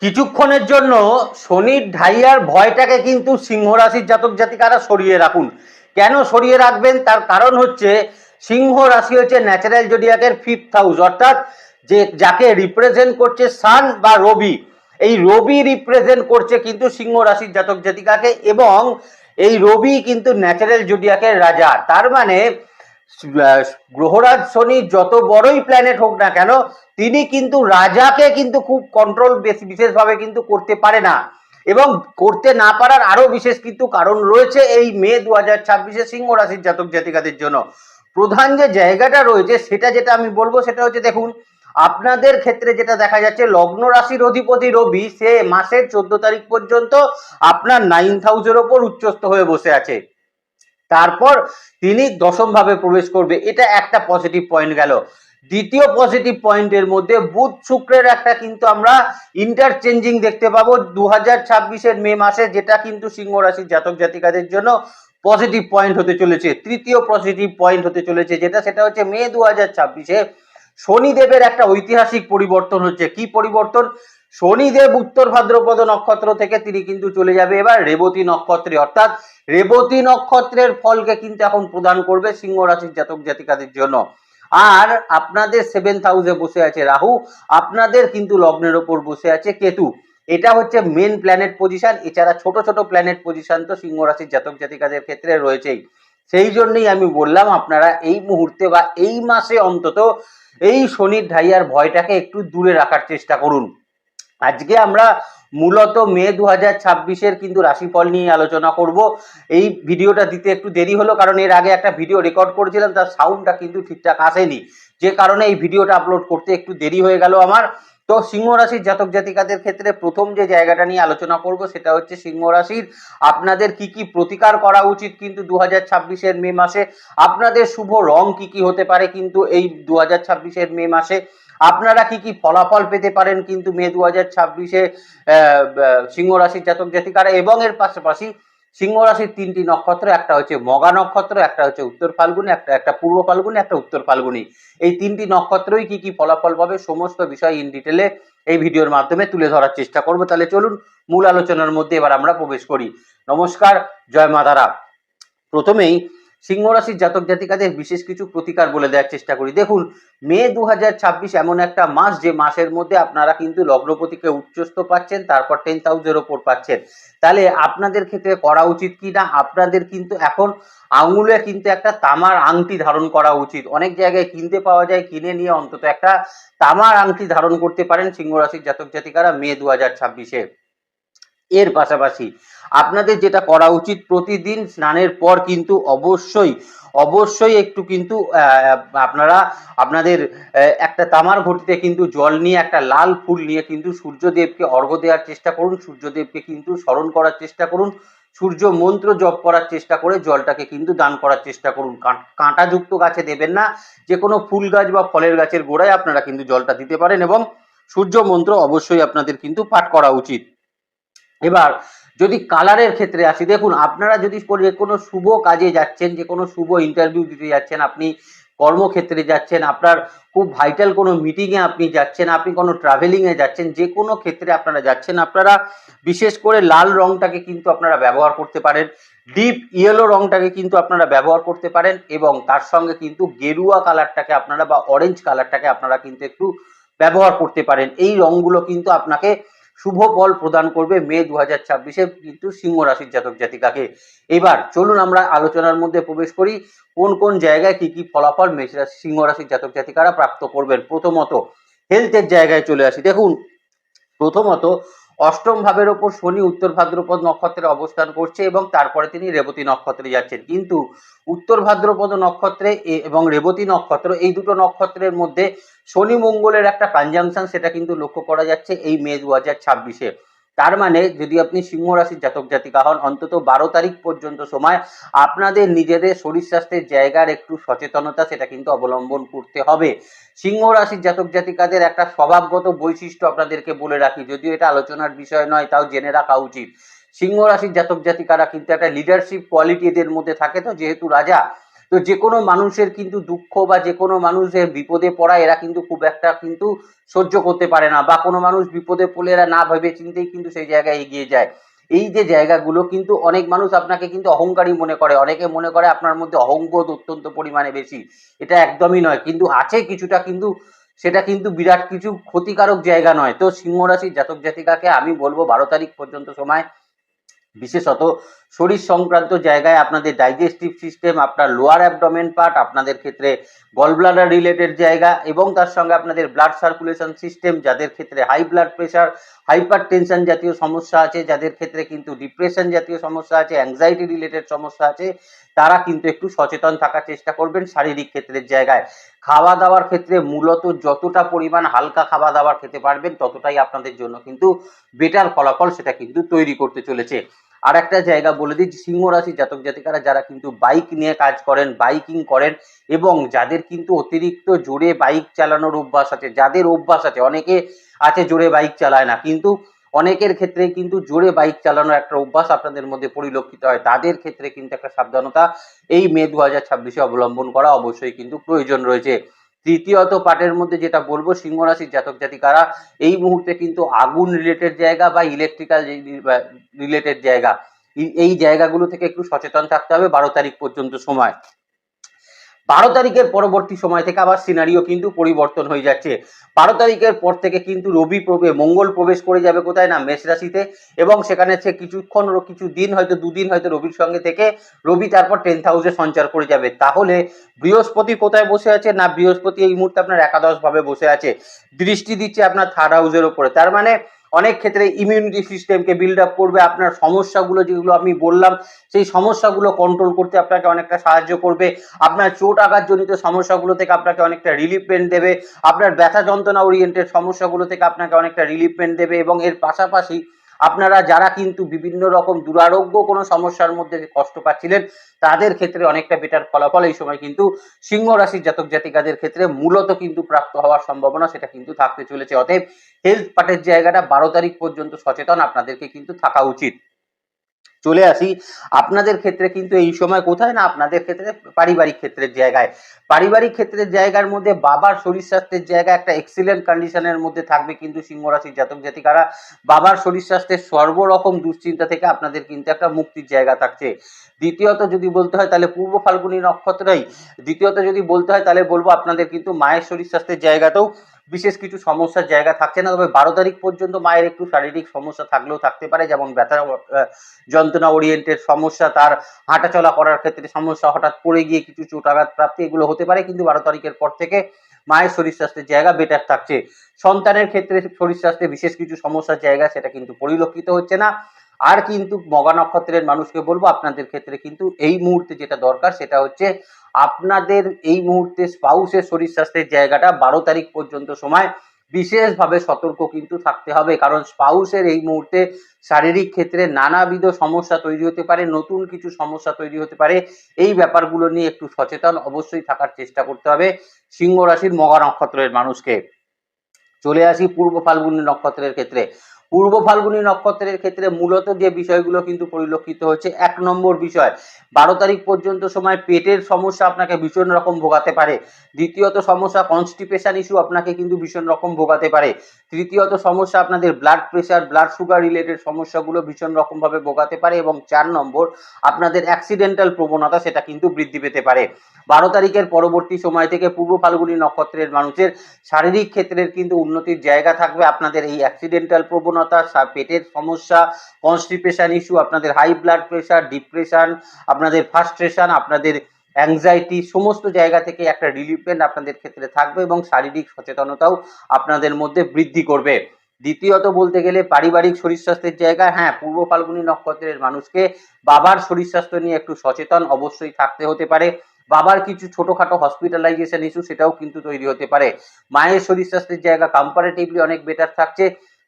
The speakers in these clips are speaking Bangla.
কিছুক্ষণের জন্য শনির ঢাইয়ার ভয়টাকে কিন্তু সিংহ রাশির জাতক জাতিকারা সরিয়ে রাখুন। কেন সরিয়ে রাখবেন? তার কারণ হচ্ছে সিংহ রাশি হচ্ছে ন্যাচারাল জোডিয়াকের 5th হাউস, অর্থাৎ যে যাকে রিপ্রেজেন্ট করছে সান বা রবি, এই রবি রিপ্রেজেন্ট করছে কিন্তু সিংহ রাশির জাতক জাতিকাকে, এবং এই রবি কিন্তু ন্যাচারাল জোডিয়াকের রাজা। তার মানে গ্রহরাজ শনি যত বড়ই প্ল্যানেট হোক না কেন, তিনি কিন্তু রাজাকে কিন্তু খুব কন্ট্রোল বিশেষভাবে কিন্তু করতে পারে না, এবং করতে না পারার আরো বিশেষ কিন্তু কারণ রয়েছে এই মে 2026-এ সিংহ রাশির জাতক জাতিকাদের জন্য। প্রধান যে জায়গাটা রয়েছে সেটা যেটা আমি বলবো সেটা হচ্ছে, দেখুন আপনাদের ক্ষেত্রে যেটা দেখা যাচ্ছে, লগ্ন রাশির অধিপতি রবি সে মাসের 14 তারিখ পর্যন্ত আপনার 9th হাউসের ওপর উচ্চস্থ হয়ে বসে আছে। তারপর তিনি দশম ভাবে প্রবেশ করবে, এটা একটা পজিটিভ পয়েন্ট গেল। দ্বিতীয় পজিটিভ পয়েন্টের মধ্যে বুধ শুক্রের একটা কিন্তু আমরা ইন্টারচেঞ্জিং দেখতে পাবো 2026-এর মে মাসে, যেটা কিন্তু সিংহ রাশির জাতক জাতিকাদের জন্য পজিটিভ পয়েন্ট হতে চলেছে। তৃতীয় পজিটিভ পয়েন্ট হতে চলেছে সেটা হচ্ছে মে 2026-এ শনিদেবের একটা ঐতিহাসিক পরিবর্তন হচ্ছে। কি পরিবর্তন? শনিদেব উত্তর ভাদ্রপদ নক্ষত্র থেকে তিনি কিন্তু চলে যাবে এবার রেবতী নক্ষত্রে, অর্থাৎ রেবতী নক্ষত্রের ফলকে কিন্তু এখন প্রদান করবে সিংহ রাশির জাতক জাতিকাদের জন্য। আর আপনাদের 7th হাউসে বসে আছে রাহু, আপনাদের কিন্তু লগ্নের ওপর বসে আছে কেতু। এটা হচ্ছে মেন প্ল্যানেট পজিশন। এছাড়া ছোট ছোট প্ল্যানেট পজিশন তো সিংহ রাশির জাতক জাতিকাদের ক্ষেত্রে রয়েছেই। সেই জন্যই আমি বললাম আপনারা এই মুহূর্তে বা এই মাসে অন্তত এই শনির ঢাইয়ার ভয়টাকে একটু দূরে রাখার চেষ্টা করুন। আজকে আমরা মূলত মে 2026-এর কিন্তু রাশিফল নিয়ে আলোচনা করব। এই ভিডিওটা দিতে একটু দেরি হলো, কারণ এর আগে একটা ভিডিও রেকর্ড করেছিলাম, তার সাউন্ডটা কিন্তু ঠিকঠাক আসেনি, যে কারণে এই ভিডিওটা আপলোড করতে একটু দেরি হয়ে গেল আমার। তো সিংহ রাশির জাতক জাতিকাদের ক্ষেত্রে প্রথম যে জায়গাটা নিয়ে আলোচনা করব সেটা হচ্ছে সিংহ রাশির আপনাদের কি কি প্রতিকার করা উচিত কিন্তু 2026-এর মে মাসে, আপনাদের শুভ রং কি কি হতে পারে কিন্তু এই 2026-এর মে মাসে, আপনারা কি কি ফলাফল পেতে পারেন কিন্তু মে 2026-এ সিংহ রাশির জাতক জাতিকারা, এবং এর পাশাপাশি সিংহ রাশির 3টি নক্ষত্র, একটা হচ্ছে মগা নক্ষত্র, একটা হচ্ছে উত্তর ফাল্গুনি, একটা পূর্ব ফাল্গুনি, একটা উত্তর ফাল্গুনি। এই 3টি নক্ষত্রই কি কি ফলাফল পাবে সমস্ত বিষয় ইন ডিটেলে এই ভিডিওর মাধ্যমে তুলে ধরার চেষ্টা করব। তাহলে চলুন মূল আলোচনার মধ্যে এবার আমরা প্রবেশ করি। নমস্কার, জয় মা তারা। প্রথমেই সিংহ রাশির জাতক জাতিকাদের বিশেষ কিছু প্রতিকার বলে দেওয়ার চেষ্টা করি। দেখুন, মে 2026 এমন একটা মাস যে মাসের মধ্যে আপনারা কিন্তু লগ্নপতিকে উচ্চস্থ পাচ্ছেন, তারপর 10th হাউসের ওপর পাচ্ছেন। তাহলে আপনাদের ক্ষেত্রে করা উচিত কি না, আপনাদের কিন্তু এখন আঙুলে কিন্তু একটা তামার আংটি ধারণ করা উচিত। অনেক জায়গায় কিনতে পাওয়া যায়, কিনে নিয়ে অন্তত একটা তামার আংটি ধারণ করতে পারেন সিংহ রাশির জাতক জাতিকারা মে 2026-এ। এর পাশাপাশি আপনাদের যেটা করা উচিত, প্রতিদিন স্নানের পর কিন্তু অবশ্যই একটু কিন্তু আপনারা আপনাদের একটা তামার ঘটিতে কিন্তু জল নিয়ে, একটা লাল ফুল নিয়ে কিন্তু সূর্যদেবকে অর্ঘ্য দেওয়ার চেষ্টা করুন, সূর্যদেবকে কিন্তু স্মরণ করার চেষ্টা করুন, সূর্য মন্ত্র জপ করার চেষ্টা করে জলটাকে কিন্তু দান করার চেষ্টা করুন। কাঁটাযুক্ত গাছে দেবেন না, যে কোনো ফুল গাছ বা ফলের গাছের গোড়ায় আপনারা কিন্তু জলটা দিতে পারেন, এবং সূর্য মন্ত্র অবশ্যই আপনাদের কিন্তু পাঠ করা উচিত। এবার যদি কালারের ক্ষেত্রে আসি, দেখুন আপনারা যদি যে কোনো শুভ কাজে যাচ্ছেন, যে কোনো শুভ ইন্টারভিউ দিতে যাচ্ছেন, আপনি কর্মক্ষেত্রে যাচ্ছেন, আপনার খুব ভাইটাল কোনো মিটিংয়ে আপনি যাচ্ছেন, আপনি কোনো ট্রাভেলিংয়ে যাচ্ছেন, যে কোনো ক্ষেত্রে আপনারা যাচ্ছেন, আপনারা বিশেষ করে লাল রংটাকে কিন্তু আপনারা ব্যবহার করতে পারেন, ডিপ ইয়েলো রংটাকে কিন্তু আপনারা ব্যবহার করতে পারেন, এবং তার সঙ্গে কিন্তু গেরুয়া কালারটাকে আপনারা বা অরেঞ্জ কালারটাকে আপনারা কিন্তু একটু ব্যবহার করতে পারেন। এই রংগুলো কিন্তু আপনাকে শুভ ফল প্রদান করবে মে 2026-এ কিন্তু সিংহ রাশির জাতক জাতিকাকে। এবার চলুন আমরা আলোচনার মধ্যে প্রবেশ করি, কোন কোন জায়গায় কি কি ফলাফল সিংহ রাশির জাতক জাতিকারা প্রাপ্ত করবেন। প্রথমত হেলথের জায়গায় চলে আসি। দেখুন, প্রথমত অষ্টম ভাবের ওপর শনি উত্তর ভাদ্রপদ নক্ষত্রে অবস্থান করছে, এবং তারপরে তিনি রেবতী নক্ষত্রে যাচ্ছেন। কিন্তু উত্তর ভাদ্রপদ নক্ষত্রে এবং রেবতী নক্ষত্র, এই দুটো নক্ষত্রের মধ্যে শনি মঙ্গলের একটা কনজাংশন সেটা কিন্তু লক্ষ্য করা যাচ্ছে এই মে 2026-এ। তার মানে যদি আপনি সিংহ রাশির জাতক জাতিকা হন, অন্তত 12 তারিখ পর্যন্ত সময় আপনাদের নিজেদের শরীর স্বাস্থ্যের জায়গার একটু সচেতনতা সেটা কিন্তু অবলম্বন করতে হবে। সিংহ রাশির জাতক জাতিকাদের একটা স্বভাবগত বৈশিষ্ট্য আপনাদেরকে বলে রাখি, যদিও এটা আলোচনার বিষয় নয়, তাও জেনে রাখা উচিত। সিংহ রাশির জাতক জাতিকারা কিন্তু একটা লিডারশিপ কোয়ালিটি এদের মধ্যে থাকে, তো যেহেতু রাজা তো যে কোনো মানুষের কিন্তু দুঃখ বা যে কোনো মানুষের বিপদে পড়া এরা কিন্তু খুব একটা কিন্তু সহ্য করতে পারে না, বা কোনো মানুষ বিপদে পড়লে এরা না ভেবে চিন্তেই কিন্তু সেই জায়গায় এগিয়ে যায়। এই যে জায়গাগুলো কিন্তু অনেক মানুষ আপনাকে কিন্তু অহংকারী মনে করে, অনেকে মনে করে আপনার মধ্যে অহংবোধ অত্যন্ত পরিমাণে বেশি। এটা একদমই নয়, কিন্তু আছে কিছুটা, কিন্তু সেটা কিন্তু বিরাট কিছু ক্ষতিকারক জায়গা নয়। তো সিংহ রাশির জাতক জাতিকাকে আমি বলবো 12 তারিখ পর্যন্ত সময় বিশেষত শরীর সংক্রান্ত জায়গায় আপনাদের ডাইজেস্টিভ সিস্টেম, আপনার লোয়ার অ্যাবডোমেন পার্ট, আপনাদের ক্ষেত্রে গল ব্লাডার রিলেটেড জায়গা এবং তার সঙ্গে আপনাদের ব্লাড সার্কুলেশন সিস্টেম, যাদের ক্ষেত্রে high blood pressure, hypertension জাতীয় সমস্যা আছে, যাদের ক্ষেত্রে কিন্তু ডিপ্রেশন জাতীয় সমস্যা আছে, অ্যাংজাইটি রিলেটেড সমস্যা আছে, তারা কিন্তু একটু সচেতন থাকার চেষ্টা করবেন শারীরিক ক্ষেত্রের জায়গায়। খাওয়া দাওয়ার ক্ষেত্রে মূলত যতটা পরিমাণ হালকা খাওয়া দাওয়ার খেতে পারবেন ততটাই আপনাদের জন্য কিন্তু বেটার ফলাফল সেটা কিন্তু তৈরি করতে চলেছে। আর একটা জায়গা বলে দিই, সিংহ রাশির জাতক জাতিকারা যারা কিন্তু বাইক নিয়ে কাজ করেন, বাইকিং করেন এবং যাদের কিন্তু অতিরিক্ত জোরে বাইক চালানোর অভ্যাস আছে, যাদের অভ্যাস আছে, অনেকে আছে জোরে বাইক চালায় না, কিন্তু অনেকের ক্ষেত্রে কিন্তু জোরে বাইক চালানোর একটা অভ্যাস আপনাদের মধ্যে পরিলক্ষিত হয়, তাদের ক্ষেত্রে কিন্তু একটা সাবধানতা এই মে 2026 অবলম্বন করা অবশ্যই কিন্তু প্রয়োজন রয়েছে। তৃতীয়ত পার্টের মধ্যে যেটা বলবো, সিংহ রাশির জাতক জাতিকারা এই মুহূর্তে কিন্তু আগুন রিলেটেড জায়গা বা ইলেকট্রিক্যাল রিলেটেড জায়গা, এই জায়গাগুলো থেকে একটু সচেতন থাকতে হবে 12 তারিখ পর্যন্ত সময়। 12 তারিখের পরবর্তী সময় থেকে আবার সিনারিও কিন্তু পরিবর্তন হয়ে যাচ্ছে। 12 তারিখের পর থেকে কিন্তু মঙ্গল প্রবেশ করে যাবে কোথায় না মেষ রাশিতে, এবং সেখানে সে কিছু দিন হয়তো 2 দিন হয়তো রবির সঙ্গে থেকে রবি তারপর 10th হাউসে সঞ্চার করে যাবে। তাহলে বৃহস্পতি কোথায় বসে আছে না, বৃহস্পতি এই মুহূর্তে আপনার একাদশ ভাবে বসে আছে, দৃষ্টি দিচ্ছে আপনার 3rd হাউসের উপরে। তার মানে অনেক ক্ষেত্রে ইমিউনিটি সিস্টেমকে বিল্ড আপ করবে, আপনার সমস্যাগুলো যেগুলো আমি বললাম সেই সমস্যাগুলো কন্ট্রোল করতে আপনাকে অনেকটা সাহায্য করবে, আপনার চোট আঘাতজনিত সমস্যাগুলো থেকে আপনাকে অনেকটা রিলিফমেন্ট দেবে, আপনার ব্যথা যন্ত্রণা ওরিয়েন্টেড সমস্যাগুলো থেকে আপনাকে অনেকটা রিলিফমেন্ট দেবে, এবং এর পাশাপাশি আপনারা যারা কিন্তু বিভিন্ন রকম দুরারোগ্য কোনো সমস্যার মধ্যে কষ্ট পাচ্ছিলেন তাদের ক্ষেত্রে অনেকটা বেটার ফলাফল এই সময় কিন্তু সিংহ রাশির জাতক জাতিকাদের ক্ষেত্রে মূলত কিন্তু প্রাপ্ত হওয়ার সম্ভাবনা সেটা কিন্তু থাকতে চলেছে। অতএব হেলথ পার্টের জায়গাটা 12 তারিখ পর্যন্ত সচেতন আপনাদেরকে কিন্তু থাকা উচিত। চলে আসি আপনাদের ক্ষেত্রে কিন্তু এই সময় কোথায় না, আপনাদের ক্ষেত্রে পারিবারিক ক্ষেত্রের জায়গায়। পারিবারিক ক্ষেত্রের জায়গার মধ্যে বাবার শরীর স্বাস্থ্যের জায়গা একটা এক্সিলেন্ট কন্ডিশনের মধ্যে থাকবে কিন্তু সিংহ রাশির জাতক জাতিকারা। বাবার শরীর স্বাস্থ্যের সর্বরকম দুশ্চিন্তা থেকে আপনাদের কিন্তু একটা মুক্তির জায়গা থাকছে। দ্বিতীয়ত যদি বলতে হয় তাহলে পূর্ব ফাল্গুনী নক্ষত্রেই, দ্বিতীয়ত যদি বলতে হয় তাহলে বলবো আপনাদের কিন্তু মায়ের শরীর স্বাস্থ্যের জায়গাতেও বিশেষ কিছু সমস্যার জায়গা থাকছে না, তবে 12 তারিখ পর্যন্ত মায়ের একটু শারীরিক সমস্যা থাকলেও থাকতে পারে, যেমন ব্যথা যন্ত্রণা ওরিয়েন্টেড সমস্যা, তার হাঁটাচলা করার ক্ষেত্রে সমস্যা, হঠাৎ পড়ে গিয়ে কিছু চোট আঘাত প্রাপ্তি, এগুলো হতে পারে, কিন্তু 12 তারিখের পর থেকে মায়ের শরীর স্বাস্থ্যের জায়গা বেটার থাকছে। সন্তানের ক্ষেত্রে শরীর স্বাস্থ্যে বিশেষ কিছু সমস্যার জায়গা সেটা কিন্তু পরিলক্ষিত হচ্ছে না। আর কিন্তু মঘা নক্ষত্রের মানুষকে বলবো আপনাদের ক্ষেত্রে কিন্তু এই মুহূর্তে যেটা দরকার সেটা হচ্ছে আপনাদের এই মুহূর্তে স্পাউসের শরীর স্বাস্থ্যের জায়গাটা 12 তারিখ পর্যন্ত সময় বিশেষভাবে সতর্ক কিন্তু থাকতে হবে, কারণ স্পাউসের এই মুহূর্তে শারীরিক ক্ষেত্রে নানাবিধ সমস্যা তৈরি হতে পারে, নতুন কিছু সমস্যা তৈরি হতে পারে। এই ব্যাপারগুলো নিয়ে একটু সচেতন অবশ্যই থাকার চেষ্টা করতে হবে সিংহ রাশির মঘা নক্ষত্রের মানুষকে। চলে আসি পূর্ব ফাল্গুনী নক্ষত্রের ক্ষেত্রে। পূর্ব ফাল্গুনী নক্ষত্রের ক্ষেত্রে মূলত যে বিষয়গুলো কিন্তু পরিলক্ষিত হচ্ছে, 1 নম্বর বিষয় 12 তারিখ পর্যন্ত সময় পেটের সমস্যা আপনাকে ভীষণ রকম ভোগাতে পারে। দ্বিতীয়ত সমস্যা কনস্টিপেশন ইস্যু আপনাকে কিন্তু ভীষণ রকম ভোগাতে পারে। তৃতীয়ত সমস্যা আপনাদের blood pressure, blood sugar related সমস্যাগুলো ভীষণ রকম ভাবে ভোগাতে পারে, এবং 4 নম্বর আপনাদের অ্যাক্সিডেন্টাল প্রবণতা সেটা কিন্তু বৃদ্ধি পেতে পারে। 12 তারিখের পরবর্তী সময় থেকে পূর্ব ফাল্গুনী নক্ষত্রের মানুষের শারীরিক ক্ষেত্রের কিন্তু উন্নতির জায়গা থাকবে। আপনাদের এই অ্যাক্সিডেন্টাল প্রবণতা, পেটের সমস্যা, কনস্টিপেশন ইস্যু, আপনাদের হাই ব্লাড প্রেশার, ডিপ্রেশন, আপনাদের ফ্রাস্ট্রেশন, আপনাদের অ্যাংজাইটি, সমস্ত জায়গা থেকে একটা রিলিফমেন্ট আপনাদের ক্ষেত্রে থাকবে, এবং শারীরিক সচেতনতাও আপনাদের মধ্যে বৃদ্ধি করবে। দ্বিতীয়ত বলতে গেলে পারিবারিক শরীর স্বাস্থ্যের জায়গা, হ্যাঁ পূর্ব ফাল্গুনী নক্ষত্রের মানুষকে বাবার শরীর স্বাস্থ্য নিয়ে একটু সচেতন অবশ্যই থাকতে হতে পারে। বাবার কিছু ছোটখাটো হসপিটালাইজেশন ইস্যু সেটাও কিন্তু তৈরি হতে পারে। মায়ের শরীর স্বাস্থ্যের জায়গা কম্পারেটিভলি অনেক বেটার থাকছে।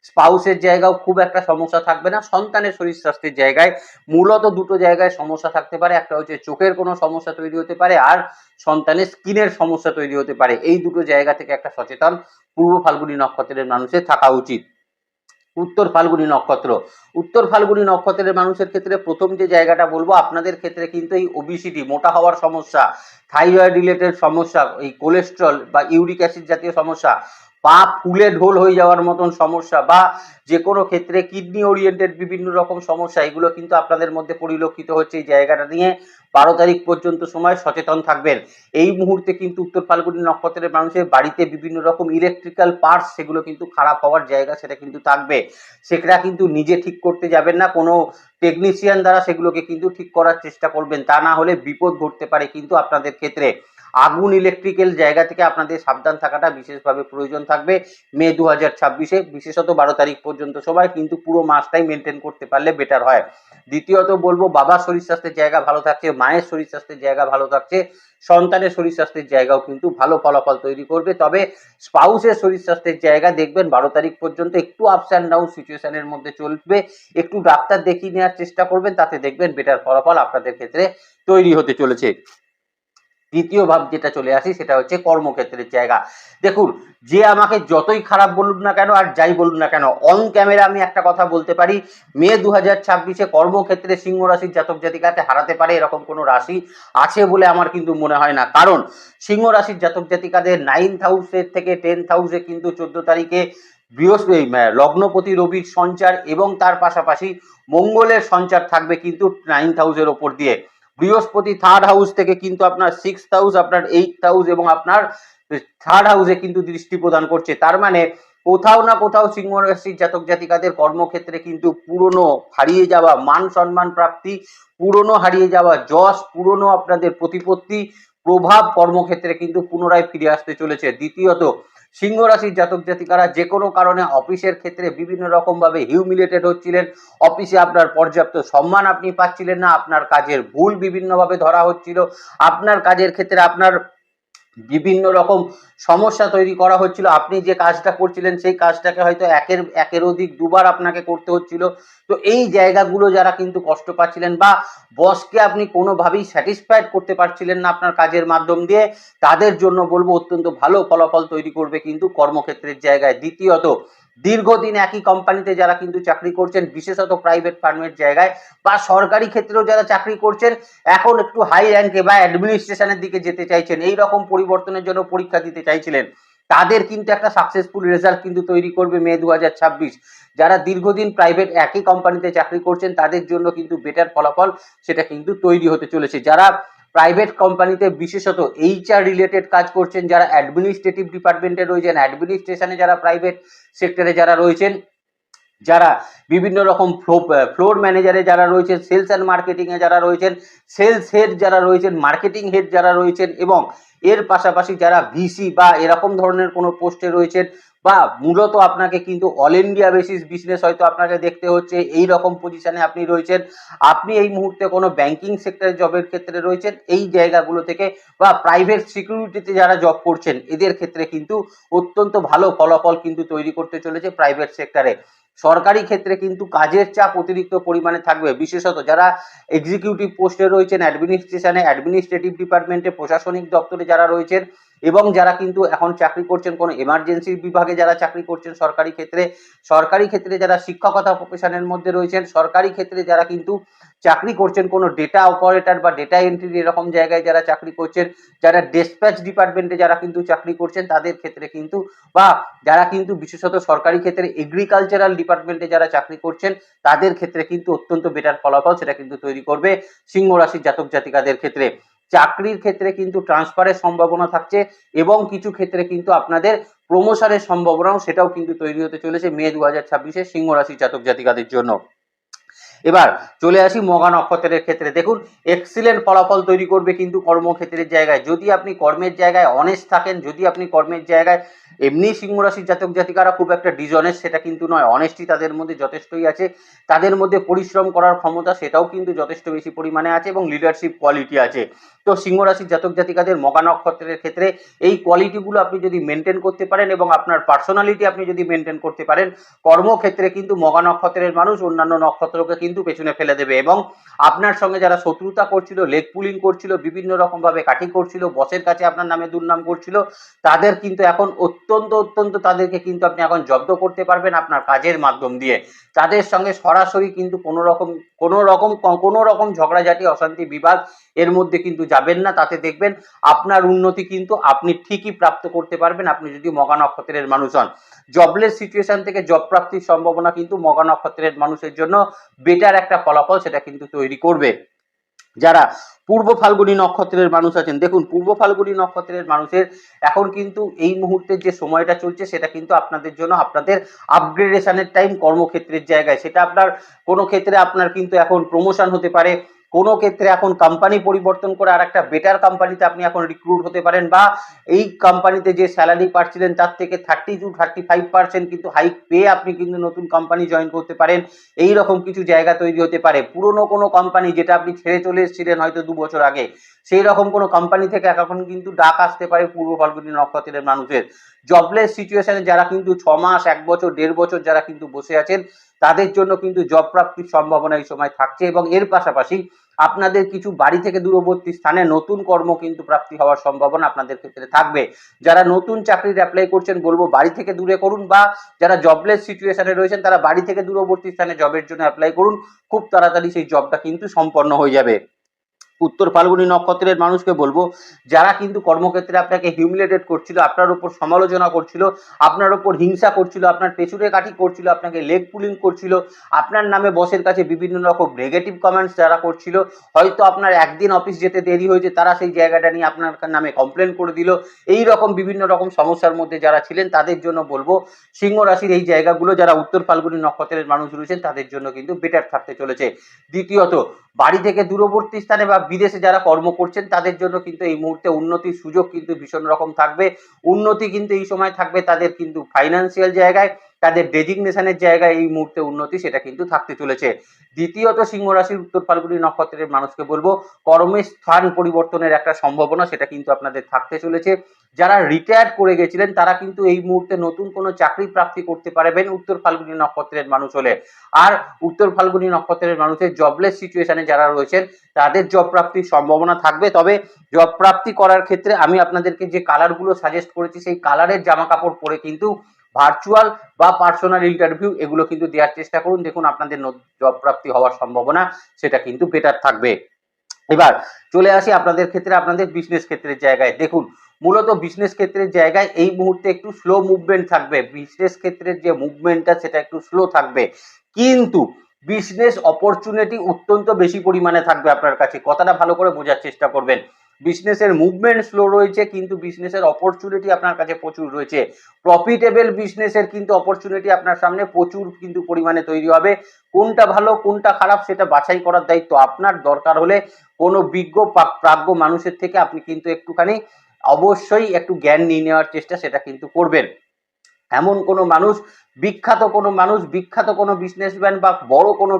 স্পাউসের জায়গাও খুব একটা সমস্যা থাকবে না। সন্তানের শরীর স্বাস্থ্যের জায়গায় মূলত দুটো জায়গায় সমস্যা থাকতে পারে, একটা হচ্ছে চোখের কোনো সমস্যা তৈরি হতে পারে, আর সন্তানের স্কিনের সমস্যা তৈরি হতে পারে। এই দুটো জায়গা থেকে একটা সচেতন পূর্ব ফাল্গুনী নক্ষত্রের মানুষের থাকা উচিত। উত্তর ফাল্গুনী নক্ষত্র। উত্তর ফাল্গুনী নক্ষত্রের মানুষের ক্ষেত্রে প্রথম যে জায়গাটা বলবো, আপনাদের ক্ষেত্রে কিন্তু এই ওবিসিটি, মোটা হওয়ার সমস্যা, থাইরয়েড রিলেটেড সমস্যা, এই কোলেস্ট্রল বা ইউরিক অ্যাসিড জাতীয় সমস্যা, পা ফুলে ঢোল হয়ে যাওয়ার মতন সমস্যা, বা যে কোনো ক্ষেত্রে কিডনি ওরিয়েন্টেড বিভিন্ন রকম সমস্যা, এগুলো কিন্তু আপনাদের মধ্যে পরিলক্ষিত হচ্ছে। এই জায়গাটা নিয়ে 12 তারিখ পর্যন্ত সময় সচেতন থাকবেন। এই মুহূর্তে কিন্তু উত্তর ফাল্গুনী নক্ষত্রের মানুষের বাড়িতে বিভিন্ন রকম ইলেকট্রিক্যাল পার্টস, সেগুলো কিন্তু খারাপ হওয়ার জায়গা সেটা কিন্তু থাকবে। সেটা কিন্তু নিজে ঠিক করতে যাবেন না, কোনো টেকনিশিয়ান দ্বারা সেগুলোকে কিন্তু ঠিক করার চেষ্টা করবেন, তা না হলে বিপদ ঘটতে পারে কিন্তু আপনাদের ক্ষেত্রে। আগুন ইলেকট্রিক্যাল জায়গা থেকে আপনাদের সাবধান থাকাটা বিশেষভাবে প্রয়োজন থাকবে মে 2026-এ, বিশেষত 12 তারিখ পর্যন্ত সময়, কিন্তু পুরো মাসটাই মেনটেন করতে পারলে বেটার হয়। দ্বিতীয়ত বলবো, বাবার শরীর স্বাস্থ্যের জায়গা ভালো থাকছে, মায়ের শরীর স্বাস্থ্যের জায়গা ভালো থাকছে, সন্তানের শরীর স্বাস্থ্যের জায়গাও কিন্তু ভালো ফলাফল তৈরি করবে। তবে স্পাউসের শরীর স্বাস্থ্যের জায়গা দেখবেন 12 তারিখ পর্যন্ত একটু আপস অ্যান্ড ডাউন সিচুয়েশনের মধ্যে চলবে। একটু ডাক্তার দেখিয়ে নেওয়ার চেষ্টা করবেন, তাতে দেখবেন বেটার ফলাফল আপনাদের ক্ষেত্রে তৈরি হতে চলেছে। দ্বিতীয় ভাব যেটা চলে আসি, সেটা হচ্ছে কর্মক্ষেত্রের জায়গা। দেখুন, যে আমাকে যতই খারাপ বলুন না কেন আর যাই বলুন না কেন, অন ক্যামেরা আমি একটা কথা বলতে পারি, মে 2026-এ কর্মক্ষেত্রে সিংহ রাশির জাতক জাতিকাকে হারাতে পারে এরকম কোনো রাশি আছে বলে আমার কিন্তু মনে হয় না। কারণ সিংহ রাশির জাতক জাতিকাদের 9th হাউসের থেকে 10th হাউসে কিন্তু 14 তারিখে বৃহস্পতি লগ্নপতি রবির সঞ্চার এবং তার পাশাপাশি মঙ্গলের সঞ্চার থাকবে কিন্তু 9th হাউসের ওপর দিয়ে। বৃহস্পতি 3rd হাউস থেকে কিন্তু আপনার 6th হাউস, আপনার 8th হাউস এবং আপনার 3rd হাউসে কিন্তু দৃষ্টি প্রদান করছে। তার মানে কোথাও না কোথাও সিংহ রাশির জাতক জাতিকাদের কর্মক্ষেত্রে কিন্তু পুরনো হারিয়ে যাওয়া মান সম্মান প্রাপ্তি, পুরনো হারিয়ে যাওয়া যশ, পুরনো আপনাদের প্রতিপত্তি, প্রভাব কর্মক্ষেত্রে কিন্তু পুনরায় ফিরে আসতে চলেছে। দ্বিতীয়ত, সিংহ রাশির জাতক জাতিকারা যে কোনো কারণে অফিসের ক্ষেত্রে বিভিন্ন রকম ভাবে হিউমিলেটেড হচ্ছিলেন, অফিসে আপনার পর্যাপ্ত সম্মান আপনি পাচ্ছিলেন না, আপনার কাজের ভুল বিভিন্নভাবে ধরা হচ্ছিল, আপনার কাজের ক্ষেত্রে আপনার বিভিন্ন রকম সমস্যা তৈরি করা হচ্ছিল, আপনি যে কাজটা করছিলেন সেই কাজটাকে হয়তো একের অধিক দুবার আপনাকে করতে হচ্ছিল। তো এই জায়গাগুলো যারা কিন্তু কষ্ট পাচ্ছিলেন, বা বসকে আপনি কোনোভাবেই স্যাটিসফাইড করতে পারছিলেন না আপনার কাজের মাধ্যম দিয়ে, তাদের জন্য বলবো অত্যন্ত ভালো ফলাফল তৈরি করবে কিন্তু কর্মক্ষেত্রের জায়গায়। দ্বিতীয়ত, দীর্ঘদিন একই কোম্পানিতে যারা কিন্তু চাকরি করছেন, বিশেষত প্রাইভেট ফার্মের জায়গায় বা সরকারি ক্ষেত্রেও যারা চাকরি করছেন, এখন একটু হাই র্যাঙ্কে বা অ্যাডমিনিস্ট্রেশনের দিকে যেতে চাইছেন, এই রকম পরিবর্তনের জন্য পরীক্ষা দিতে চাইছিলেন, তাদের কিন্তু একটা সাকসেসফুল রেজাল্ট কিন্তু তৈরি করবে মে 2026। যারা দীর্ঘদিন প্রাইভেট একই কোম্পানিতে চাকরি করছেন, তাদের জন্য কিন্তু বেটার ফলাফল সেটা কিন্তু তৈরি হতে চলেছে। যারা প্রাইভেট কোম্পানিতে বিশেষত এইচআর রিলেটেড কাজ করছেন, যারা অ্যাডমিনিস্ট্রেটিভ ডিপার্টমেন্টে রয়েছেন, অ্যাডমিনিস্ট্রেশনে যারা প্রাইভেট সেক্টরে যারা রয়েছেন, যারা বিভিন্ন রকম ফ্লোর ম্যানেজারে যারা রয়েছেন, সেলস অ্যান্ড মার্কেটিংয়ে যারা রয়েছেন, সেলস হেড যারা রয়েছেন, মার্কেটিং হেড যারা রয়েছেন, এবং এর পাশাপাশি যারা ভিসি বা এরকম ধরনের কোনো পোস্টে রয়েছেন, বা মূলত আপনাকে কিন্তু অল ইন্ডিয়া বেসিস বিজনেস হয়তো আপনাকে দেখতে হচ্ছে, এই রকম পজিশনে আপনি রয়েছেন, আপনি এই মুহূর্তে কোনো ব্যাংকিং সেক্টরে জবের ক্ষেত্রে রয়েছেন, এই জায়গাগুলো থেকে বা প্রাইভেট সিকিউরিটিতে যারা জব করছেন, এদের ক্ষেত্রে কিন্তু অত্যন্ত ভালো ফলাফল কিন্তু তৈরি করতে চলেছে প্রাইভেট সেক্টরে। সরকারি ক্ষেত্রে কিন্তু কাজের চাপ অতিরিক্ত পরিমাণে থাকবে, বিশেষত যারা এক্সিকিউটিভ পোস্টে রয়েছেন, অ্যাডমিনিস্ট্রেশনে, অ্যাডমিনিস্ট্রেটিভ ডিপার্টমেন্টে, প্রশাসনিক দপ্তরে যারা রয়েছেন, এবং যারা কিন্তু এখন চাকরি করছেন কোনো এমার্জেন্সি বিভাগে যারা চাকরি করছেন সরকারি ক্ষেত্রে, সরকারি ক্ষেত্রে যারা শিক্ষকতা প্রফেশনের মধ্যে রয়েছেন, সরকারি ক্ষেত্রে যারা কিন্তু চাকরি করছেন কোনো ডেটা অপারেটর বা ডেটা এন্ট্রি এরকম জায়গায় যারা চাকরি করছেন, যারা ডেসপ্যাচ ডিপার্টমেন্টে যারা কিন্তু চাকরি করছেন, তাদের ক্ষেত্রে কিন্তু, বা যারা কিন্তু বিশেষত সরকারি ক্ষেত্রে এগ্রিকালচারাল ডিপার্টমেন্টে যারা চাকরি করছেন, তাদের ক্ষেত্রে কিন্তু অত্যন্ত বেটার ফলাফল সেটা কিন্তু তৈরি করবে সিংহ রাশির জাতক জাতিকাদের ক্ষেত্রে। চাকরির ক্ষেত্রে কিন্তু ট্রান্সফারের সম্ভাবনা থাকছে, এবং কিছু ক্ষেত্রে কিন্তু আপনাদের প্রমোশনের সম্ভাবনাও সেটাও কিন্তু তৈরি হতে চলেছে মে 2026-এ সিংহ রাশির জাতক জাতিকাদের জন্য। এবার চলে আসি মঘা নক্ষত্রের ক্ষেত্রে। দেখুন, এক্সিলেন্ট ফলাফল তৈরি করবে কিন্তু কর্মক্ষেত্রের জায়গায়। যদি আপনি কর্মের জায়গায় অনেস্ট থাকেন, যদি আপনি কর্মের জায়গায় এমনি সিংহ রাশির জাতক জাতিকারা খুব একটা ডিসঅনেস্ট সেটা কিন্তু নয়, অনেস্টি তাদের মধ্যে যথেষ্টই আছে, তাদের মধ্যে পরিশ্রম করার ক্ষমতা সেটাও কিন্তু যথেষ্ট বেশি পরিমাণে আছে, এবং লিডারশিপ কোয়ালিটি আছে। তো সিংহ রাশির জাতক জাতিকাদের মঘা নক্ষত্রের ক্ষেত্রে এই কোয়ালিটিগুলো আপনি যদি মেনটেন করতে পারেন, এবং আপনার পার্সোনালিটি আপনি যদি মেনটেন করতে পারেন, কর্মক্ষেত্রে কিন্তু মঘা নক্ষত্রের মানুষ অন্যান্য নক্ষত্রকে কিন্তু পেছনে ফেলে দেবে এবং আপনার সঙ্গে যারা শত্রুতা করছিল, লেগ পুলিং করছিল, বিভিন্ন রকম ভাবে কাঠি করছিল, বসের কাছে আপনার নামে দুর্নাম করছিল, তাদের কিন্তু এখন অত্যন্ত তাদেরকে কিন্তু আপনি এখন জব্দ করতে পারবেন আপনার কাজের মাধ্যম দিয়ে। তাদের সঙ্গে সরাসরি কিন্তু কোনো রকম ঝগড়াঝাটি, অশান্তি, বিবাদ এর মধ্যে কিন্তু যাবেন না। তাতে দেখবেন আপনার উন্নতি কিন্তু আপনি ঠিকই প্রাপ্ত করতে পারবেন, আপনি যদি মঘা নক্ষত্রের মানুষ হন। জবলেস সিচুয়েশন থেকে জব প্রাপ্তির সম্ভাবনা কিন্তু মঘা নক্ষত্রের মানুষের জন্য বেটার একটা ফলাফল সেটা কিন্তু তৈরি করবে। যারা পূর্ব ফাল্গুনী নক্ষত্রের মানুষ আছেন, দেখুন পূর্ব ফাল্গুনী নক্ষত্রের মানুষের এখন কিন্তু এই মুহূর্তে যে সময়টা চলছে সেটা কিন্তু আপনাদের জন্য আপনাদের আপগ্রেডেশনের টাইম কর্মক্ষেত্রের জায়গায়। সেটা আপনার কোনো ক্ষেত্রে আপনার কিন্তু এখন প্রমোশন হতে পারে, কোনো ক্ষেত্রে এখন কোম্পানি পরিবর্তন করে আর একটা বেটার কোম্পানিতে আপনি এখন রিক্রুট হতে পারেন, বা এই কোম্পানিতে যে স্যালারি পাচ্ছিলেন তার থেকে 30-35% কিন্তু হাইক পেয়ে আপনি কিন্তু নতুন কোম্পানি জয়েন করতে পারেন। এই রকম কিছু জায়গা তৈরি হতে পারে। পুরনো কোনো কোম্পানি যেটা আপনি ছেড়ে চলে এসেছিলেন হয়তো 2 বছর আগে, সেই রকম কোনো কোম্পানি থেকে এখন কিন্তু ডাক আসতে পারে পূর্ব ফাল্গুনী নক্ষত্রের মানুষের। জবলেস সিচুয়েশনে যারা কিন্তু 6 মাস, 1 বছর, 1.5 বছর যারা কিন্তু বসে আছেন তাদের জন্য কিন্তু জব প্রাপ্তির সম্ভাবনা এই সময় থাকছে এবং এর পাশাপাশি আপনাদের কিছু বাড়ি থেকে দূরবর্তী স্থানে নতুন কর্ম কিন্তু প্রাপ্তি হওয়ার সম্ভাবনা আপনাদের ক্ষেত্রে থাকবে। যারা নতুন চাকরির অ্যাপ্লাই করছেন বলবো বাড়ি থেকে দূরে করুন, বা যারা জবলেস সিচুয়েশনে রয়েছেন তারা বাড়ি থেকে দূরবর্তী স্থানে জবের জন্য অ্যাপ্লাই করুন, খুব তাড়াতাড়ি সেই জবটা কিন্তু সম্পন্ন হয়ে যাবে। উত্তর ফাল্গুনী নক্ষত্রের মানুষকে বলবো যারা কিন্তু কর্মক্ষেত্রে আপনাকে হিউমিলেটেড করছিল, আপনার উপর সমালোচনা করছিল, আপনার উপর হিংসা করছিল, আপনার পেছনে কাঠি করছিল, আপনাকে লেগ পুলিং করছিল, আপনার নামে বসের কাছে বিভিন্ন রকম নেগেটিভ কমেন্টস যারা করছিল, হয়তো আপনার একদিন অফিস যেতে দেরি হয়েছে তারা সেই জায়গাটা নিয়ে আপনার নামে কমপ্লেন করে দিল, এই রকম বিভিন্ন রকম সমস্যার মধ্যে যারা ছিলেন তাদের জন্য বলবো সিংহ রাশির এই জায়গাগুলো যারা উত্তর ফাল্গুনী নক্ষত্রের মানুষ রয়েছেন তাদের জন্য কিন্তু বেটার থাকতে চলেছে। দ্বিতীয়ত, বাড়ি থেকে দূরবর্তী স্থানে বা বিদেশে যারা কর্ম করছেন তাদের জন্য কিন্তু এই মুহূর্তে উন্নতির সুযোগ কিন্তু ভীষণ রকম থাকবে। উন্নতি কিন্তু এই সময় থাকবে তাদের কিন্তু ফাইন্যান্সিয়াল জায়গায়, তাদের ডেজিগনেশনের জায়গায় এই মুহূর্তে উন্নতি সেটা কিন্তু থাকতে চলেছে। দ্বিতীয়ত, সিংহ রাশির উত্তর ফাল্গুনী নক্ষত্রের মানুষকে বলবো কর্মের স্থান পরিবর্তনের একটা সম্ভাবনা সেটা কিন্তু আপনাদের থাকতে চলেছে। যারা রিটায়ার্ড করে গেছিলেন তারা কিন্তু এই মুহূর্তে নতুন কোনো চাকরি প্রাপ্তি করতে পারবেন উত্তর ফাল্গুনী নক্ষত্রের মানুষ হলে। আর উত্তর ফাল্গুনী নক্ষত্রের মানুষের জবলেস সিচুয়েশনে যারা রয়েছেন তাদের জব প্রাপ্তির সম্ভাবনা থাকবে। তবে জব প্রাপ্তি করার ক্ষেত্রে আমি আপনাদেরকে যে কালারগুলো সাজেস্ট করেছি সেই কালারের জামা কাপড় পরে কিন্তু ভার্চুয়াল বা পার্সোনাল ইন্টারভিউ এগুলো কিন্তু দেওয়ার চেষ্টা করুন, দেখুন আপনাদের জব প্রাপ্তি হওয়ার সম্ভাবনা সেটা কিন্তু বেটার থাকবে। এবার চলে আসি আপনাদের ক্ষেত্রে, আপনাদের বিজনেস ক্ষেত্রের জায়গায়। দেখুন মূলত বিজনেস ক্ষেত্রের জায়গায় এই মুহূর্তে একটু স্লো মুভমেন্ট থাকবে, বিজনেস ক্ষেত্রের যে মুভমেন্টটা সেটা একটু স্লো থাকবে, কিন্তু বিজনেস অপরচুনিটি অত্যন্ত বেশি পরিমাণে থাকবে আপনার কাছে। কথাটা ভালো করে বোঝার চেষ্টা করবেন। বিজনেসের মুভমেন্ট স্লো রয়েছে কিন্তু বিজনেসের অপরচুনিটি আপনার কাছে প্রচুর রয়েছে। প্রফিটেবল বিজনেসের কিন্তু অপরচুনিটি আপনার সামনে প্রচুর কিন্তু পরিমাণে তৈরি হবে। কোনটা ভালো কোনটা খারাপ সেটা বাছাই করার দায়িত্ব আপনার। দরকার হলে কোনো বিজ্ঞ প্রাজ্ঞ মানুষের থেকে আপনি কিন্তু একটুখানি অবশ্যই একটু জ্ঞান নিয়ে নেওয়ার চেষ্টা সেটা কিন্তু করবেন। এমন কোনো মানুষ, বিখ্যাত কোনো বিজনেসম্যান বা বড় কোনো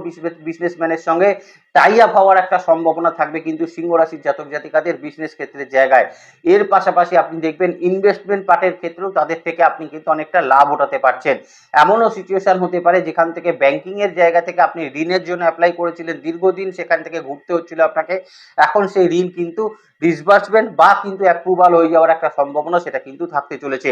বিজনেসম্যানের সঙ্গে টাই আপ হওয়ার একটা সম্ভাবনা থাকবে কিন্তু সিংহ রাশির জাতক জাতিকাদের বিজনেস ক্ষেত্রের জায়গায়। এর পাশাপাশি আপনি দেখবেন ইনভেস্টমেন্ট পার্টের ক্ষেত্রেও তাদের থেকে আপনি কিন্তু অনেকটা লাভ ওঠাতে পারছেন। এমনও সিচুয়েশন হতে পারে যেখান থেকে ব্যাংকিং এর জায়গা থেকে আপনি ঋণের জন্য অ্যাপ্লাই করেছিলেন দীর্ঘদিন, সেখান থেকে ঘুরতে হচ্ছিল আপনাকে, এখন সেই ঋণ কিন্তু ডিসবার্সমেন্ট বা কিন্তু অ্যাপ্রুভাল হয়ে যাওয়ার একটা সম্ভাবনা সেটা কিন্তু থাকতে চলেছে।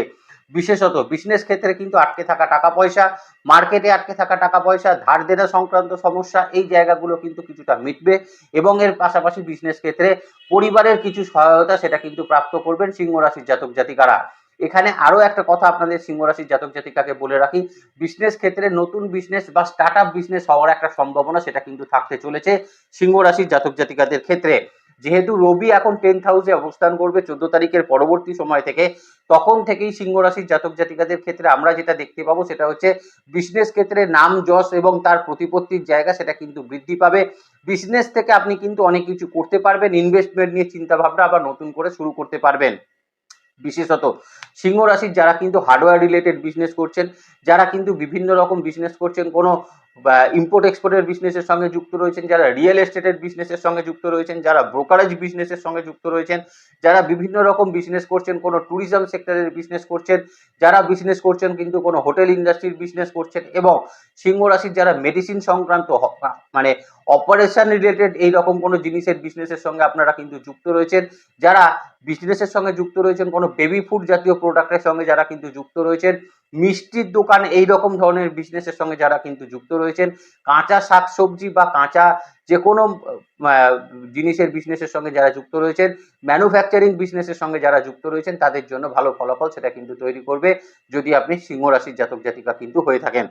বিশেষত বিজনেস ক্ষেত্রে কিন্তু আটকে থাকা টাকা পয়সা, মার্কেটে আটকে থাকা টাকা পয়সা, ধার দেনা সংক্রান্ত সমস্যা এই জায়গাগুলো কিন্তু কিছুটা মিটবে এবং এর পাশাপাশি বিজনেস ক্ষেত্রে পরিবারের কিছু সহায়তা সেটা কিন্তু প্রাপ্ত করবেন সিংহ রাশির জাতক জাতিকারা। এখানে আরো একটা কথা আপনাদের সিংহ রাশির জাতক জাতিকাকে বলে রাখি, বিজনেস ক্ষেত্রে নতুন বিজনেস বা স্টার্ট আপ বিজনেস হওয়ার একটা সম্ভাবনা সেটা কিন্তু থাকতে চলেছে সিংহ রাশির জাতক জাতিকাদের ক্ষেত্রে। যেহেতু রবি এখন 10th হাউসে অবস্থান করবে 14 তারিখের পরবর্তী সময় থেকে, তখন থেকেই সিংহ রাশির জাতক জাতিকাদের ক্ষেত্রে আমরা যেটা দেখতে পাবো সেটা হচ্ছে বিজনেস ক্ষেত্রে নাম যশ এবং তার প্রতিপত্তির জায়গা সেটা কিন্তু বৃদ্ধি পাবে। বিজনেস থেকে আপনি কিন্তু অনেক কিছু করতে পারবেন, ইনভেস্টমেন্ট নিয়ে চিন্তা ভাবনা আবার নতুন করে শুরু করতে পারবেন। বিশেষত সিংহ রাশির যারা কিন্তু হার্ডওয়্যার রিলেটেড বিজনেস করছেন, যারা কিন্তু বিভিন্ন রকম বিজনেস করছেন, কোনো বা ইম্পোর্ট এক্সপোর্টের বিজনেসের সঙ্গে যুক্ত রয়েছেন, যারা রিয়েল এস্টেটের বিজনেসের সঙ্গে যুক্ত রয়েছেন, যারা ব্রোকারেজ বিজনেসের সঙ্গে যুক্ত রয়েছেন, যারা বিভিন্ন রকম বিজনেস করছেন, কোনো ট্যুরিজম সেক্টরের বিজনেস করছেন, যারা বিজনেস করছেন কিন্তু কোনো হোটেল ইন্ডাস্ট্রির বিজনেস করছেন, এবং সিংহ রাশির যারা মেডিসিন সংক্রান্ত মানে অপারেশন রিলেটেড এই রকম কোনো জিনিসের বিজনেসের সঙ্গে আপনারা কিন্তু যুক্ত রয়েছেন, যারা বিজনেসের সঙ্গে যুক্ত রয়েছেন, কোনো বেবি ফুড জাতীয় প্রোডাক্টের সঙ্গে যারা কিন্তু যুক্ত রয়েছেন, মিষ্টির দোকান এই রকম ধরনের বিজনেসের সঙ্গে যারা কিন্তু যুক্ত রয়েছেন, কাঁচা শাকসবজি বা কাঁচা যে কোনো জিনিসের বিজনেসের সঙ্গে যারা যুক্ত রয়েছেন, ম্যানুফ্যাকচারিং বিজনেসের সঙ্গে যারা যুক্ত রয়েছেন, তাদের জন্য ভালো ফলাফল সেটা কিন্তু তৈরি করবে যদি আপনি সিংহ রাশির জাতক জাতিকা কিন্তু হয়ে থাকেন।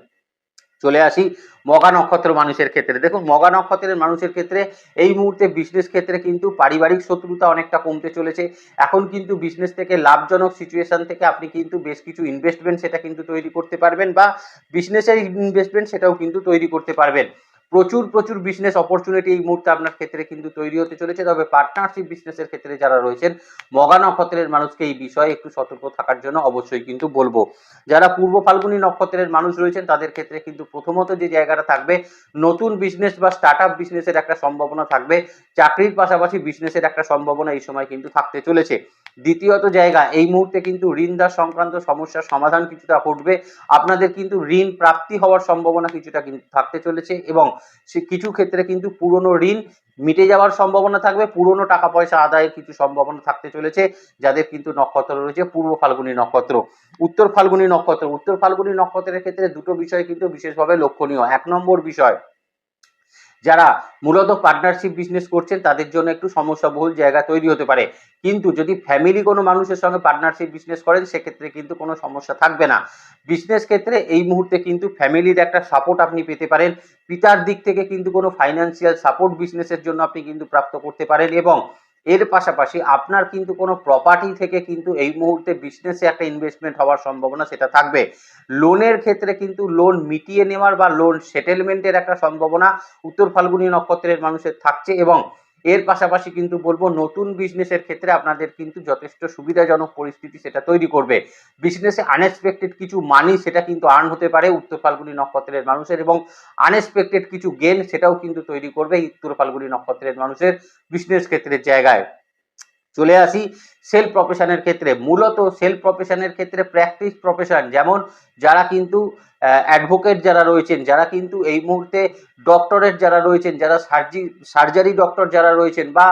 চলে আসি মঘা নক্ষত্র মানুষের ক্ষেত্রে। দেখুন, মঘা নক্ষত্রের মানুষের ক্ষেত্রে এই মুহূর্তে বিজনেস ক্ষেত্রে কিন্তু পারিবারিক শত্রুতা অনেকটা কমতে চলেছে। এখন কিন্তু বিজনেস থেকে লাভজনক সিচুয়েশন থেকে আপনি কিন্তু বেশ কিছু ইনভেস্টমেন্ট সেটা কিন্তু তৈরি করতে পারবেন, বা বিজনেসের ইনভেস্টমেন্ট সেটাও কিন্তু তৈরি করতে পারবেন। প্রচুর বিজনেস অপরচুনিটি এই মুহূর্তে আপনার ক্ষেত্রে কিন্তু তৈরি হতে চলেছে। তবে পার্টনারশিপ বিজনেসের ক্ষেত্রে যারা রয়েছেন, মঘা নক্ষত্রের মানুষকে এই বিষয়ে একটু সতর্ক থাকার জন্য অবশ্যই কিন্তু বলবো। যারা পূর্ব ফাল্গুনী নক্ষত্রের মানুষ রয়েছেন তাদের ক্ষেত্রে কিন্তু প্রথমত যে জায়গাটা থাকবে, নতুন বিজনেস বা স্টার্ট আপ বিজনেসের একটা সম্ভাবনা থাকবে। চাকরির পাশাপাশি বিজনেসের একটা সম্ভাবনা এই সময় কিন্তু থাকতে চলেছে। দ্বিতীয়ত জায়গা, এই মুহূর্তে কিন্তু ঋণদার সংক্রান্ত সমস্যার সমাধান কিছুটা ঘটবে। আপনাদের কিন্তু ঋণ প্রাপ্তি হওয়ার সম্ভাবনা কিছুটা কিন্তু থাকতে চলেছে, এবং সে কিছু ক্ষেত্রে কিন্তু পুরনো ঋণ মিটে যাওয়ার সম্ভাবনা থাকবে, পুরনো টাকা পয়সা আদায়ের কিছু সম্ভাবনা থাকতে চলেছে যাদের কিন্তু নক্ষত্র রয়েছে পূর্ব ফাল্গুনী নক্ষত্র। উত্তর ফাল্গুনী নক্ষত্রের ক্ষেত্রে দুটো বিষয় কিন্তু বিশেষভাবে লক্ষণীয়। 1 নম্বর বিষয়, যারা মূলত পার্টনারশিপ বিজনেস করছেন তাদের জন্য একটু সমস্যাবহুল জায়গা তৈরি হতে পারে, কিন্তু যদি ফ্যামিলি কোনো মানুষের সঙ্গে পার্টনারশিপ বিজনেস করেন সেক্ষেত্রে কিন্তু কোনো সমস্যা থাকবে না। বিজনেস ক্ষেত্রে এই মুহূর্তে কিন্তু ফ্যামিলির একটা সাপোর্ট আপনি পেতে পারেন, পিতার দিক থেকে কিন্তু কোনো ফাইন্যান্সিয়াল সাপোর্ট বিজনেসের জন্য আপনি কিন্তু প্রাপ্ত করতে পারেন, এবং এর পাশাপাশি আপনার কিন্তু কোনো প্রপার্টি থেকে কিন্তু এই মুহূর্তে বিজনেসে একটা ইনভেস্টমেন্ট হওয়ার সম্ভাবনা সেটা থাকবে। লোনের ক্ষেত্রে কিন্তু লোন মিটিয়ে নেওয়ার বা লোন সেটেলমেন্টের একটা সম্ভাবনা উত্তর ফাল্গুনী নক্ষত্রের মানুষের থাকছে, এবং এর পাশাপাশি কিন্তু বলবো নতুন বিজনেসের ক্ষেত্রে আপনাদের কিন্তু যথেষ্ট সুবিধাজনক পরিস্থিতি সেটা তৈরি করবে। বিজনেসে আনএক্সপেক্টেড কিছু মানি সেটা কিন্তু আর্ন হতে পারে উত্তর ফাল্গুনী নক্ষত্রের মানুষের, এবং আনএক্সপেক্টেড কিছু গেন সেটাও কিন্তু তৈরি করবে উত্তর ফাল্গুনী নক্ষত্রের মানুষের বিজনেস ক্ষেত্রের জায়গায়। চলে আসি সেলফ প্রফেশনের ক্ষেত্রে। মূলত সেলফ প্রফেশনের ক্ষেত্রে প্র্যাকটিস প্রফেশন, যেমন যারা কিন্তু অ্যাডভোকেট যারা রয়েছেন, যারা কিন্তু এই মুহূর্তে ডক্টরেট যারা রয়েছেন, যারা সার্জারি ডক্টর যারা রয়েছেন, বা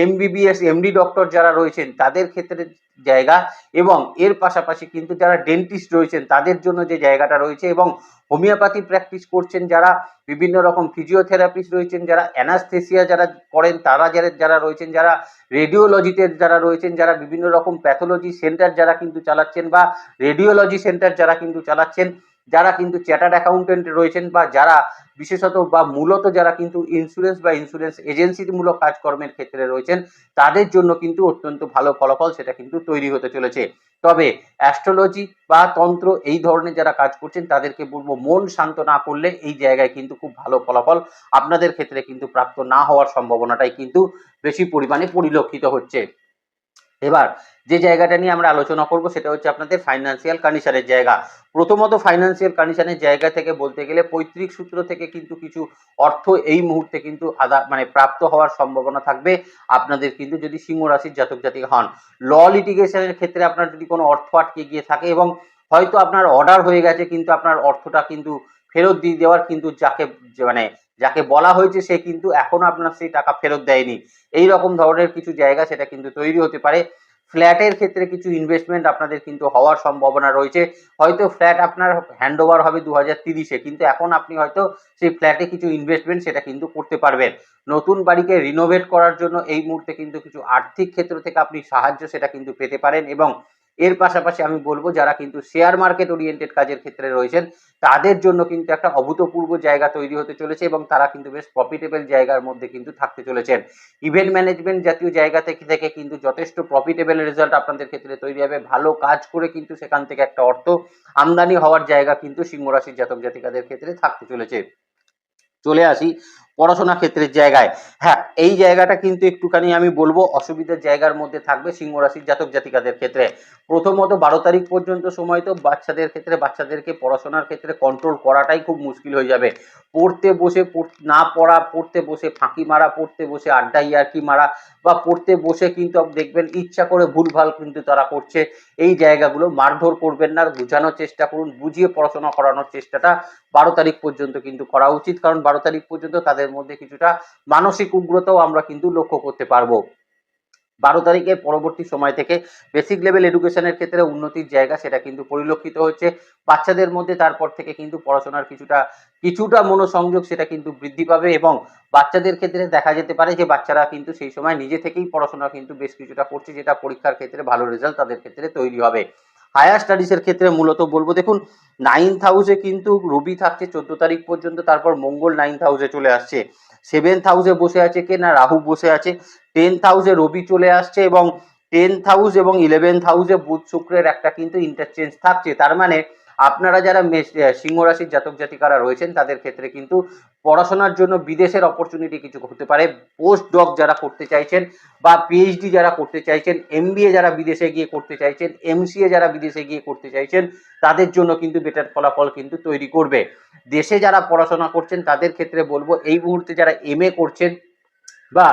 এমবিবিএস এমডি ডক্টর যারা রয়েছেন তাদের ক্ষেত্রে জায়গা, এবং এর পাশাপাশি কিন্তু যারা ডেন্টিস্ট রয়েছেন তাদের জন্য যে জায়গাটা রয়েছে, এবং হোমিওপ্যাথি প্র্যাকটিস করছেন যারা, বিভিন্ন রকম ফিজিওথেরাপিস্ট রয়েছেন যারা, অ্যানাস্থেসিয়া যারা করেন তারা যারা রয়েছেন, যারা রেডিওলজিতে যারা রয়েছেন, যারা বিভিন্ন রকম প্যাথোলজি সেন্টার যারা কিন্তু চালাচ্ছেন, বা রেডিওলজি সেন্টার যারা কিন্তু চালাচ্ছেন, যারা কিন্তু চার্টার্ড অ্যাকাউন্টেন্ট রয়েছেন, বা যারা বিশেষত বা মূলত যারা কিন্তু ইন্স্যুরেন্স বা ইন্স্যুরেন্স এজেন্সিমূলক কাজকর্মের ক্ষেত্রে রয়েছেন, তাদের জন্য কিন্তু অত্যন্ত ভালো ফলাফল সেটা কিন্তু তৈরি হতে চলেছে। তবে অ্যাস্ট্রোলজি বা তন্ত্র এই ধরনের যারা কাজ করছেন তাদেরকে বলবো মন শান্ত না করলে এই জায়গায় কিন্তু খুব ভালো ফলাফল আপনাদের ক্ষেত্রে কিন্তু প্রাপ্ত না হওয়ার সম্ভাবনাটাই কিন্তু বেশি পরিমাণে পরিলক্ষিত হচ্ছে। এবার যে জায়গাটা নিয়ে আমরা আলোচনা করব সেটা হচ্ছে আপনাদের ফাইন্যান্সিয়াল কন্ডিশনের জায়গা। প্রথমত ফাইন্যান্সিয়াল কন্ডিশনের জায়গা থেকে বলতে গেলে পৈতৃক সূত্র থেকে কিন্তু কিছু অর্থ এই মুহূর্তে কিন্তু প্রাপ্ত হওয়ার সম্ভাবনা থাকবে আপনাদের কিন্তু যদি সিংহ রাশির জাতক জাতিকা হন। ল লিটিগেশনের ক্ষেত্রে আপনার যদি কোনো অর্থ আটকে গিয়ে থাকে এবং হয়তো আপনার অর্ডার হয়ে গেছে কিন্তু আপনার অর্থটা কিন্তু ফেরত দিয়ে দেওয়ার কিন্তু যাকে বলা হয়েছে সে কিন্তু এখনো আপনার সেই টাকা ফেরত দেয়নি, এই রকম ধরনের কিছু জায়গা সেটা কিন্তু তৈরি হতে পারে। ফ্ল্যাটের ক্ষেত্রে কিছু ইনভেস্টমেন্ট আপনাদের কিন্তু হওয়ার সম্ভাবনা রয়েছে। হয়তো ফ্ল্যাট আপনার হ্যান্ডওভার হবে 2030-এ, কিন্তু এখন আপনি হয়তো সেই ফ্ল্যাটে কিছু ইনভেস্টমেন্ট সেটা কিন্তু করতে পারবেন। নতুন বাড়িকে রিনোভেট করার জন্য এই মুহূর্তে কিন্তু কিছু আর্থিক ক্ষেত্র থেকে আপনি সাহায্য সেটা কিন্তু পেতে পারেন, এবং এর পাশাপাশি আমি বলবো যারা কিন্তু শেয়ার মার্কেট ওরিয়েন্টেড কাজের ক্ষেত্রে রয়েছেন তাদের জন্য কিন্তু একটা অভূতপূর্ব জায়গা তৈরি হতে চলেছে, এবং তারা কিন্তু বেশ প্রফিটেবল জায়গার মধ্যে কিন্তু থাকতে চলেছেন। ইভেন্ট ম্যানেজমেন্ট জাতীয় জায়গা থেকে কিন্তু যথেষ্ট প্রফিটেবল রেজাল্ট আপনাদের ক্ষেত্রে তৈরি হবে। ভালো কাজ করে কিন্তু সেখান থেকে একটা অর্থ আমদানি হওয়ার জায়গা কিন্তু সিংহ রাশির জাতক জাতিকাদের ক্ষেত্রে থাকতে চলেছে। চলে আসি পড়াশোনা ক্ষেত্রের জায়গায় হ্যাঁ এই জায়গাটা কিন্তু একটুখানি আমি বলবো অসুবিধার জায়গার মধ্যে থাকবে সিংহ রাশির জাতক জাতিকাদের ক্ষেত্রে। প্রথমত 12 তারিখ পর্যন্ত সময় তো বাচ্চাদের ক্ষেত্রে বাচ্চাদেরকে পড়াশোনার ক্ষেত্রে কন্ট্রোল করাটাই খুব মুশকিল হয়ে যাবে। পড়তে বসে না পড়া, পড়তে বসে ফাঁকি মারা, পড়তে বসে আড্ডা ইয়ার্কি মারা বা পড়তে বসে কিন্তু দেখবেন ইচ্ছা করে ভুলভাল কিন্তু তারা করছে। এই জায়গাগুলো মারধর করবেন না, বোঝানোর চেষ্টা করুন, বুঝিয়ে পড়াশোনা করানোর চেষ্টাটা 12 তারিখ পর্যন্ত কিন্তু করা উচিত, কারণ 12 তারিখ পর্যন্ত তাদের মধ্যে কিছুটা মানসিক উগ্রতাও আমরা কিন্তু লক্ষ্য করতে পারবো। 12 তারিখের পরবর্তী সময় থেকে বেসিক লেভেল এডুকেশনের ক্ষেত্রে উন্নতির জায়গা সেটা কিন্তু পরিলক্ষিত হচ্ছে বাচ্চাদের মধ্যে। তারপর থেকে কিন্তু পড়াশোনার কিছুটা মনোসংযোগ সেটা কিন্তু বৃদ্ধি পাবে এবং বাচ্চাদের ক্ষেত্রে দেখা যেতে পারে যে বাচ্চারা কিন্তু সেই সময় নিজে থেকেই পড়াশোনা কিন্তু বেশ কিছুটা করছে, যেটা পরীক্ষার ক্ষেত্রে ভালো রেজাল্ট তাদের ক্ষেত্রে তৈরি হবে। হায়ার স্টাডিজের ক্ষেত্রে মূলত বলবো দেখুন 9th হাউসে কিন্তু রবি থাকছে 14 তারিখ পর্যন্ত, তারপর মঙ্গল 9th হাউসে চলে আসছে। 7th হাউসে বসে আছে কে না রাহু বসে আছে। 10th হাউসে রবি চলে আসছে এবং 10th হাউস এবং 11th হাউসে বুধ শুক্রের একটা কিন্তু ইন্টারচেঞ্জ থাকছে। তার মানে আপনারা যারা সিংহ রাশির জাতক জাতিকারা রয়েছেন তাদের ক্ষেত্রে কিন্তু পড়াশোনার জন্য বিদেশের অপরচুনিটি কিছু হতে পারে। পোস্ট ডক যারা করতে চাইছেন বা পিএইচডি যারা করতে চাইছেন, এমবিএ যারা বিদেশে গিয়ে করতে চাইছেন, এমসিএ যারা বিদেশে গিয়ে করতে চাইছেন, তাদের জন্য কিন্তু বেটার ফলাফল কিন্তু তৈরি করবে। দেশে যারা পড়াশোনা করছেন তাদের ক্ষেত্রে বলবো এই মুহূর্তে যারা এমএ করছেন বা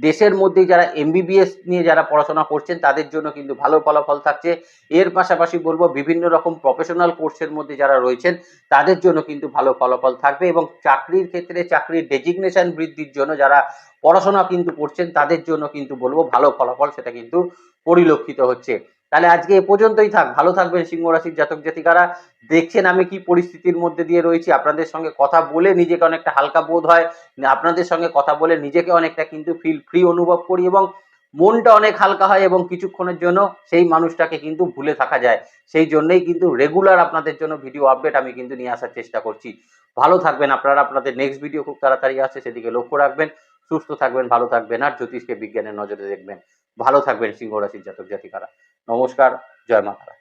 দেশের মধ্যেই যারা এমবিবিএস নিয়ে যারা পড়াশোনা করছেন তাদের জন্য কিন্তু ভালো ফলাফল থাকছে। এর পাশাপাশি বলবো বিভিন্ন রকম প্রফেশনাল কোর্সের মধ্যে যারা রয়েছেন তাদের জন্য কিন্তু ভালো ফলাফল থাকবে এবং চাকরির ক্ষেত্রে চাকরির ডেজিগনেশন বৃদ্ধির জন্য যারা পড়াশোনা কিন্তু করছেন তাদের জন্য কিন্তু বলবো ভালো ফলাফল সেটা কিন্তু পরিলক্ষিত হচ্ছে। তাহলে আজকে এ পর্যন্তই থাক। ভালো থাকবেন সিংহ রাশির জাতক জাতিকারা। দেখছেন আমি কি পরিস্থিতির মধ্যে দিয়ে রয়েছি, আপনাদের সঙ্গে কথা বলে নিজেকে অনেকটা হালকা বোধ হয়, আপনাদের সঙ্গে কথা বলে নিজেকে অনেকটা কিন্তু ফ্রি অনুভব করি এবং মনটা অনেক হালকা হয় এবং কিছুক্ষণের জন্য সেই মানুষটাকে কিন্তু ভুলে থাকা যায়। সেই জন্যই কিন্তু রেগুলার আপনাদের জন্য ভিডিও আপডেট আমি কিন্তু নিয়ে আসার চেষ্টা করছি। ভালো থাকবেন আপনারা, আপনাদের নেক্সট ভিডিও খুব তাড়াতাড়ি আসছে, সেদিকে লক্ষ্য রাখবেন। সুস্থ থাকবেন, ভালো থাকবেন আর জ্যোতিষকে বিজ্ঞানের নজরে দেখবেন। ভালো থাকবেন সিংহ রাশির জাতক জাতিকারা। নমস্কার, জয় মা তারা।